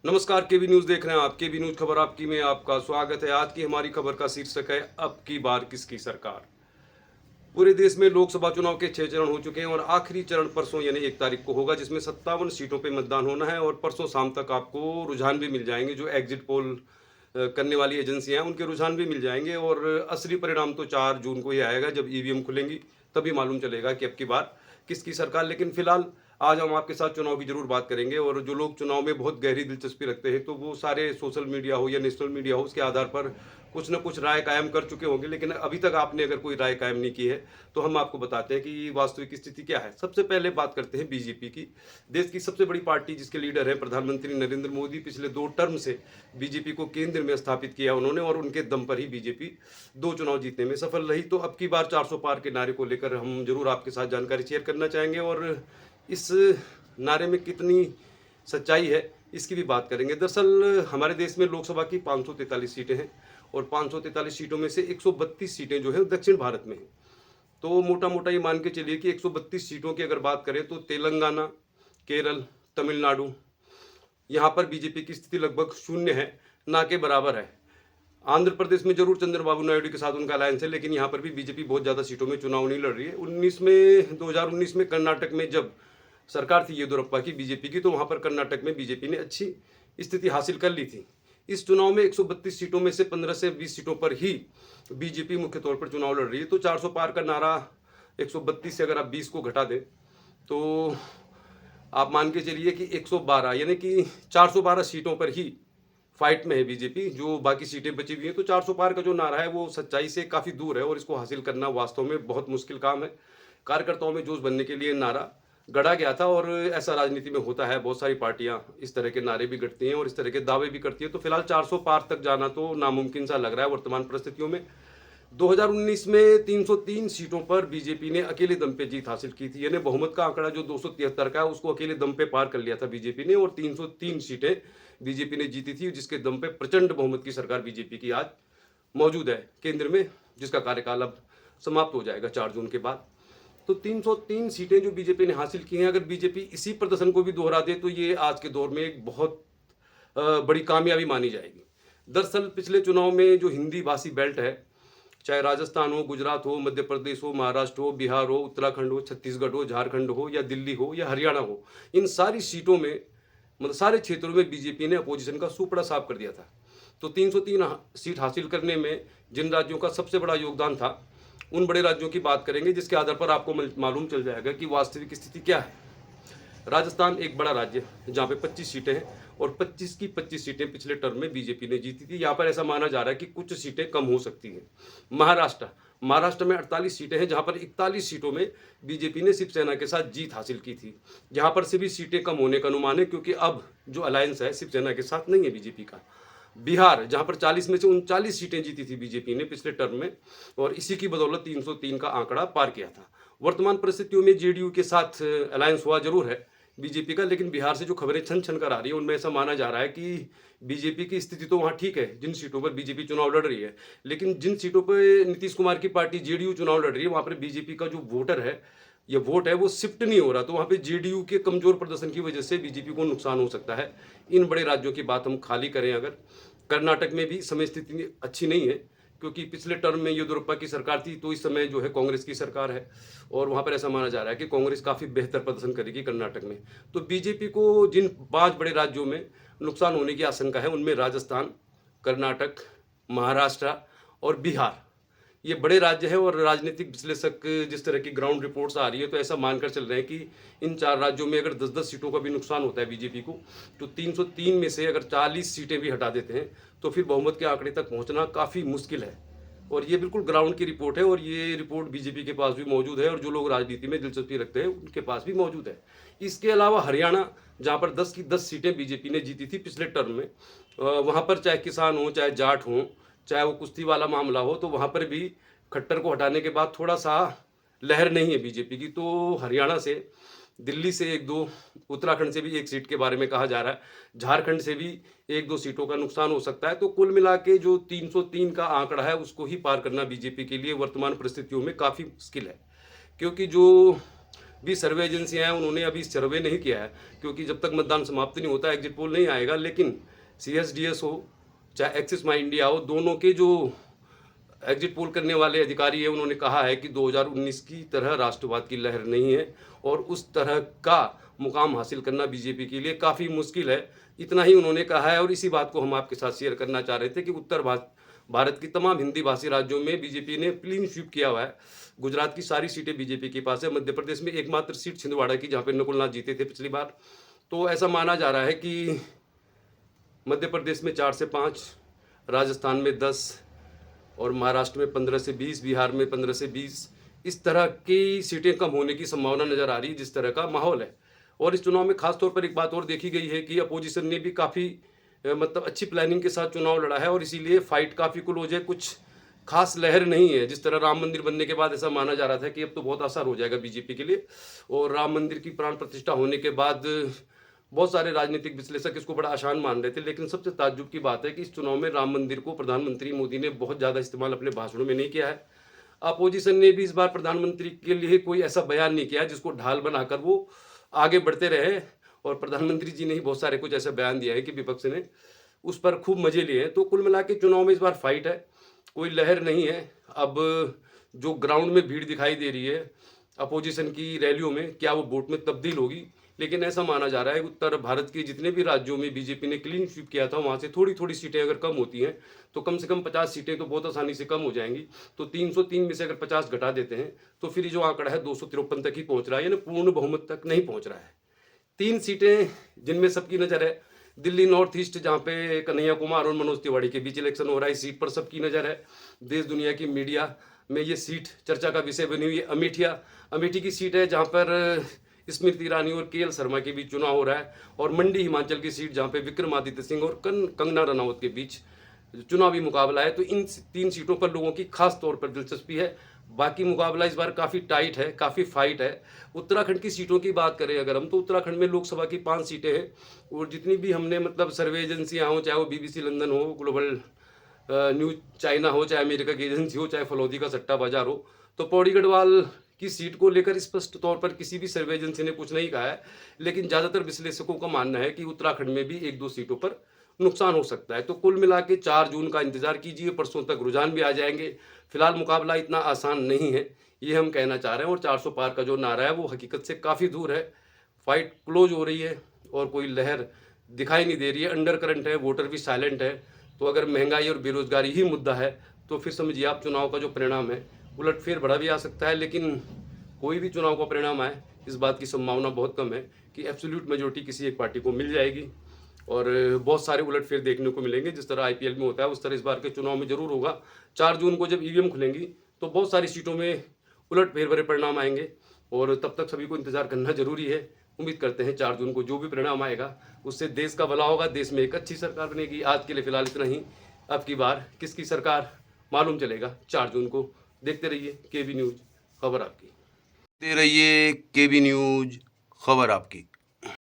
नमस्कार, केबी न्यूज़ देख रहे हैं आप। केबी न्यूज़ खबर आपकी में आपका स्वागत है। आज की हमारी खबर का शीर्षक है अब की बार किसकी सरकार। पूरे देश में लोकसभा चुनाव के 6 चरण हो चुके हैं और आखिरी चरण परसों यानी 1 तारीख को होगा, जिसमें 57 सीटों पे मतदान होना है और परसों शाम तक आपको रुझान भी मिल जाएंगे। जो एग्जिट पोल करने वाली एजेंसियां हैं उनके रुझान भी मिल जाएंगे और असली परिणाम तो 4 जून को ही आएगा, जब ईवीएम खुलेंगी तभी मालूम चलेगा कि अब की बार किसकी सरकार। लेकिन फिलहाल आज हम आपके साथ चुनाव की जरूर बात करेंगे और जो लोग चुनाव में बहुत गहरी दिलचस्पी रखते हैं तो वो सारे सोशल मीडिया हो या नेशनल मीडिया हो, उसके आधार पर कुछ ना कुछ राय कायम कर चुके होंगे। लेकिन अभी तक आपने अगर कोई राय कायम नहीं की है तो हम आपको बताते हैं कि वास्तविक स्थिति क्या है। सबसे पहले बात करते हैं बीजेपी की। देश की सबसे बड़ी पार्टी, जिसके लीडर हैं प्रधानमंत्री नरेंद्र मोदी। पिछले 2 टर्म से बीजेपी को केंद्र में स्थापित किया उन्होंने और उनके दम पर ही बीजेपी 2 चुनाव जीतने में सफल रही। तो अब की बार 400 पार के नारे को लेकर हम जरूर आपके साथ जानकारी शेयर करना चाहेंगे और इस नारे में कितनी सच्चाई है इसकी भी बात करेंगे। दरअसल हमारे देश में लोकसभा की 543 सीटें हैं और 543 सीटों में से 132 सीटें जो है दक्षिण भारत में हैं। तो मोटा मोटा ये मान के चलिए कि 132 सीटों की अगर बात करें तो तेलंगाना, केरल, तमिलनाडु, यहाँ पर बीजेपी की स्थिति लगभग शून्य है, ना के बराबर है। आंध्र प्रदेश में जरूर चंद्रबाबू नायडू के साथ उनका अलायंस है, लेकिन यहाँ पर भी बीजेपी बहुत ज़्यादा सीटों में चुनाव नहीं लड़ रही है। 2019 में कर्नाटक में जब सरकार थी येदियुरप्पा की बीजेपी की, तो वहाँ पर कर्नाटक में बीजेपी ने अच्छी स्थिति हासिल कर ली थी। इस चुनाव में 132 सीटों में से 15 से 20 सीटों पर ही बीजेपी मुख्य तौर पर चुनाव लड़ रही है। तो 400 पार का नारा 132 से अगर आप 20 को घटा दें तो आप मान के चलिए कि 112 यानी कि 412 सीटों पर ही फाइट में है बीजेपी। जो बाकी सीटें बची हुई हैं, तो 400 पार का जो नारा है वो सच्चाई से काफ़ी दूर है और इसको हासिल करना वास्तव में बहुत मुश्किल काम है। कार्यकर्ताओं में जोश बनने के लिए नारा गढ़ा गया था और ऐसा राजनीति में होता है। बहुत सारी पार्टियां इस तरह के नारे भी गढ़ती हैं और इस तरह के दावे भी करती हैं। तो फिलहाल 400 पार तक जाना तो नामुमकिन सा लग रहा है वर्तमान परिस्थितियों में। 2019 में 303 सीटों पर बीजेपी ने अकेले दम पे जीत हासिल की थी, यानी बहुमत का आंकड़ा जो 273 का है उसको अकेले दम पे पार कर लिया था बीजेपी ने और 303 सीटें बीजेपी ने जीती थी, जिसके दम पे प्रचंड बहुमत की सरकार बीजेपी की आज मौजूद है केंद्र में, जिसका कार्यकाल अब समाप्त हो जाएगा 4 जून के बाद। तो 303 सीटें जो बीजेपी ने हासिल की हैं, अगर बीजेपी इसी प्रदर्शन को भी दोहरा दे तो ये आज के दौर में एक बहुत बड़ी कामयाबी मानी जाएगी। दरअसल पिछले चुनाव में जो हिंदी भाषी बेल्ट है, चाहे राजस्थान हो, गुजरात हो, मध्य प्रदेश हो, महाराष्ट्र हो, बिहार हो, उत्तराखंड हो, छत्तीसगढ़ हो, झारखंड हो या दिल्ली हो या हरियाणा हो, इन सारी सीटों में मतलब सारे क्षेत्रों में बीजेपी ने अपोजिशन का सुपड़ा साफ कर दिया था। तो 303 सीट हासिल करने में जिन राज्यों का सबसे बड़ा योगदान था, उन बड़े राज्यों की बात करेंगे, जिसके आधार पर आपको मालूम चल जाएगा कि वास्तविक स्थिति क्या है। राजस्थान एक बड़ा राज्य है जहाँ पे 25 सीटें हैं और 25 की 25 सीटें पिछले टर्म में बीजेपी ने जीती थी। यहाँ पर ऐसा माना जा रहा है कि कुछ सीटें कम हो सकती हैं। महाराष्ट्र में 48 सीटें हैं, जहाँ पर 41 सीटों में बीजेपी ने शिवसेना के साथ जीत हासिल की थी। यहाँ पर से भी सीटें कम होने का अनुमान है, क्योंकि अब जो अलायंस है शिवसेना के साथ नहीं है बीजेपी का। बिहार, जहाँ पर 40 में से 39 सीटें जीती थी बीजेपी ने पिछले टर्म में और इसी की बदौलत 303 का आंकड़ा पार किया था। वर्तमान परिस्थितियों में जेडीयू के साथ अलायंस हुआ जरूर है बीजेपी का, लेकिन बिहार से जो खबरें छन छन कर आ रही है उनमें ऐसा माना जा रहा है कि बीजेपी की स्थिति तो वहाँ ठीक है जिन सीटों पर बीजेपी चुनाव लड़ रही है, लेकिन जिन सीटों पर नीतीश कुमार की पार्टी जेडीयू चुनाव लड़ रही है वहाँ पर बीजेपी का जो वोटर है या वोट है वो शिफ्ट नहीं हो रहा। तो वहाँ पे जेडीयू के कमजोर प्रदर्शन की वजह से बीजेपी को नुकसान हो सकता है। इन बड़े राज्यों की बात हम खाली करें अगर, कर्नाटक में भी समय स्थिति अच्छी नहीं है, क्योंकि पिछले टर्म में येदियुरप्पा की सरकार थी, तो इस समय जो है कांग्रेस की सरकार है और वहाँ पर ऐसा माना जा रहा है कि कांग्रेस काफ़ी बेहतर प्रदर्शन करेगी कर्नाटक में। तो बीजेपी को जिन 5 बड़े राज्यों में नुकसान होने की आशंका है उनमें राजस्थान, कर्नाटक, महाराष्ट्र और बिहार ये बड़े राज्य है। और राजनीतिक विश्लेषक जिस तरह की ग्राउंड रिपोर्ट्स आ रही है तो ऐसा मानकर चल रहे हैं कि इन 4 राज्यों में अगर 10-10 सीटों का भी नुकसान होता है बीजेपी को, तो 303 में से अगर 40 सीटें भी हटा देते हैं तो फिर बहुमत के आंकड़े तक पहुंचना काफ़ी मुश्किल है। और ये बिल्कुल ग्राउंड की रिपोर्ट है और ये रिपोर्ट बीजेपी के पास भी मौजूद है और जो लोग राजनीति में दिलचस्पी रखते हैं उनके पास भी मौजूद है। इसके अलावा हरियाणा, जहाँ पर 10 की 10 सीटें बीजेपी ने जीती थी पिछले टर्म में, वहाँ पर चाहे किसान हो, चाहे जाट हो, चाहे वो कुश्ती वाला मामला हो, तो वहाँ पर भी खट्टर को हटाने के बाद थोड़ा सा लहर नहीं है बीजेपी की। तो हरियाणा से, दिल्ली से 1-2, उत्तराखंड से भी 1 सीट के बारे में कहा जा रहा है, झारखंड से भी 1-2 सीटों का नुकसान हो सकता है। तो कुल मिला के जो 303 का आंकड़ा है उसको ही पार करना बीजेपी के लिए वर्तमान परिस्थितियों में काफ़ी मुश्किल है, क्योंकि जो भी सर्वे एजेंसियां हैं उन्होंने अभी सर्वे नहीं किया है, क्योंकि जब तक मतदान समाप्त नहीं होता एग्जिट पोल नहीं आएगा। लेकिन CSDS हो चाहे एक्सिस माई इंडिया हो, दोनों के जो एग्जिट पोल करने वाले अधिकारी हैं उन्होंने कहा है कि 2019 की तरह राष्ट्रवाद की लहर नहीं है और उस तरह का मुकाम हासिल करना बीजेपी के लिए काफ़ी मुश्किल है। इतना ही उन्होंने कहा है और इसी बात को हम आपके साथ शेयर करना चाह रहे थे कि उत्तर भारत की तमाम हिंदी भाषी राज्यों में बीजेपी ने क्लीन स्वीप किया हुआ है। गुजरात की सारी सीटें बीजेपी के पास है। मध्य प्रदेश में एकमात्र सीट छिंदवाड़ा की जहाँ पे नकुल नाथ जीते थे पिछली बार। तो ऐसा माना जा रहा है कि मध्य प्रदेश में 4 से 5, राजस्थान में 10 और महाराष्ट्र में 15 से 20, बिहार में 15 से 20, इस तरह की सीटें कम होने की संभावना नजर आ रही है जिस तरह का माहौल है। और इस चुनाव में खासतौर पर एक बात और देखी गई है कि अपोजिशन ने भी काफ़ी मतलब अच्छी प्लानिंग के साथ चुनाव लड़ा है और इसीलिए फाइट काफ़ी क्लोज है। कुछ खास लहर नहीं है। जिस तरह राम मंदिर बनने के बाद ऐसा माना जा रहा था कि अब तो बहुत आसार हो जाएगा बीजेपी के लिए, और राम मंदिर की प्राण प्रतिष्ठा होने के बाद बहुत सारे राजनीतिक विश्लेषक इसको बड़ा आसान मान रहे थे। लेकिन सबसे ताज्जुब की बात है कि इस चुनाव में राम मंदिर को प्रधानमंत्री मोदी ने बहुत ज़्यादा इस्तेमाल अपने भाषणों में नहीं किया है। अपोजिशन ने भी इस बार प्रधानमंत्री के लिए कोई ऐसा बयान नहीं किया जिसको ढाल बनाकर वो आगे बढ़ते रहे, और प्रधानमंत्री जी ने ही बहुत सारे कुछ ऐसा बयान दिया है कि विपक्ष ने उस पर खूब मजे लिए हैं। तो कुल मिला के चुनाव में इस बार फाइट है, कोई लहर नहीं है। अब जो ग्राउंड में भीड़ दिखाई दे रही है अपोजिशन की रैलियों में, क्या वो वोट में तब्दील होगी? लेकिन ऐसा माना जा रहा है उत्तर भारत के जितने भी राज्यों में बीजेपी ने क्लीन स्वीप किया था वहाँ से थोड़ी थोड़ी सीटें अगर कम होती हैं तो कम से कम 50 सीटें तो बहुत आसानी से कम हो जाएंगी। तो 303 में से अगर 50 घटा देते हैं तो फिर जो आंकड़ा है 253 तक ही पहुँच रहा है, यानी पूर्ण बहुमत तक नहीं पहुँच रहा है। 3 सीटें जिनमें सबकी नज़र है दिल्ली नॉर्थ ईस्ट, जहाँ पे कन्हैया कुमार और मनोज तिवारी के बीच इलेक्शन हो रहा है, इस सीट पर सबकी नज़र है। देश दुनिया की मीडिया में ये सीट चर्चा का विषय बनी हुई है। अमेठी की सीट है जहाँ पर स्मृति ईरानी और KL शर्मा के बीच चुनाव हो रहा है, और मंडी हिमाचल की सीट जहाँ पे विक्रमादित्य सिंह और कंगना रनौत के बीच चुनावी मुकाबला है। तो इन 3 सीटों पर लोगों की खास तौर पर दिलचस्पी है। बाकी मुकाबला इस बार काफ़ी टाइट है, काफ़ी फाइट है। उत्तराखंड की सीटों की बात करें अगर हम, तो उत्तराखंड में लोकसभा की 5 सीटें हैं, और जितनी भी हमने मतलब सर्वे एजेंसियाँ हों, चाहे वो BBC लंदन हो, ग्लोबल न्यूज चाइना हो, चाहे अमेरिका की एजेंसी हो, चाहे फलौदी का सट्टा बाजार हो, तो पौड़ी गढ़वाल की सीट को लेकर स्पष्ट तौर पर किसी भी सर्वे एजेंसी ने कुछ नहीं कहा है। लेकिन ज़्यादातर विश्लेषकों का मानना है कि उत्तराखंड में भी 1-2 सीटों पर नुकसान हो सकता है। तो कुल मिला के 4 जून का इंतजार कीजिए, परसों तक रुझान भी आ जाएंगे। फिलहाल मुकाबला इतना आसान नहीं है, ये हम कहना चाह रहे हैं। और 400 पार का जो नारा है वो हकीकत से काफ़ी दूर है। फाइट क्लोज हो रही है और कोई लहर दिखाई नहीं दे रही है। अंडर करंट है, वोटर भी साइलेंट है। तो अगर महंगाई और बेरोजगारी ही मुद्दा है तो फिर समझिए आप चुनाव का जो परिणाम है उलटफेर बड़ा भी आ सकता है। लेकिन कोई भी चुनाव का परिणाम आए, इस बात की संभावना बहुत कम है कि एब्सोल्यूट मेजोरिटी किसी एक पार्टी को मिल जाएगी, और बहुत सारे उलटफेर देखने को मिलेंगे। जिस तरह IPL में होता है उस तरह इस बार के चुनाव में जरूर होगा। 4 जून को जब EVM खुलेंगी तो बहुत सारी सीटों में उलटफेर भरे परिणाम आएंगे, और तब तक सभी को इंतजार करना जरूरी है। उम्मीद करते हैं 4 जून को जो भी परिणाम आएगा उससे देश का भला होगा, देश में एक अच्छी सरकार बनेगी। आज के लिए फिलहाल इतना ही। अब की बार किसकी सरकार मालूम चलेगा 4 जून को। देखते रहिए KB न्यूज़, खबर आपकी। दे रहिए KB न्यूज़, खबर आपकी।